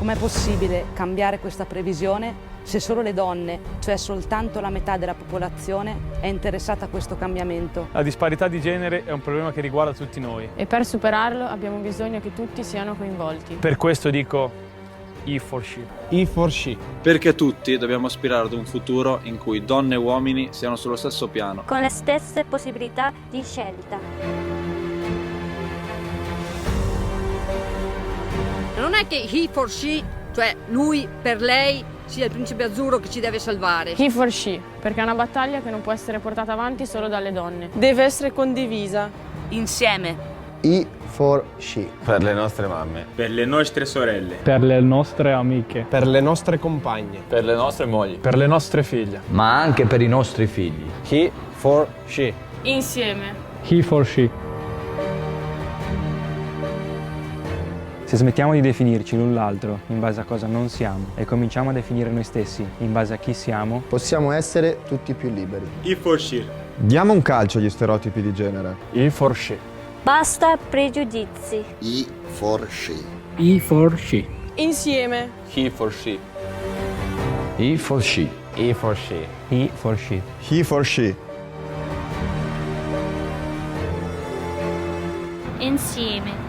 com'è possibile cambiare questa previsione se solo le donne, cioè soltanto la metà della popolazione, è interessata a questo cambiamento? La disparità di genere è un problema che riguarda tutti noi. E per superarlo abbiamo bisogno che tutti siano coinvolti. Per questo dico E for She. E for She. Perché tutti dobbiamo aspirare ad un futuro in cui donne e uomini siano sullo stesso piano. Con le stesse possibilità di scelta. Non è che he for she, cioè lui per lei, sia il principe azzurro che ci deve salvare. He for She, perché è una battaglia che non può essere portata avanti solo dalle donne. Deve essere condivisa. Insieme. E for She. Per le nostre mamme. Per le nostre sorelle. Per le nostre amiche. Per le nostre compagne. Per le nostre mogli. Per le nostre figlie. Ma anche per i nostri figli. He for She. Insieme. He for She. Se smettiamo di definirci l'un l'altro in base a cosa non siamo e cominciamo a definire noi stessi in base a chi siamo, possiamo essere tutti più liberi. E for She. Diamo un calcio agli stereotipi di genere. E for She. Basta pregiudizi. E for She. E for She. Insieme. He for She. E for She. E for She. E for She. He for She. Insieme.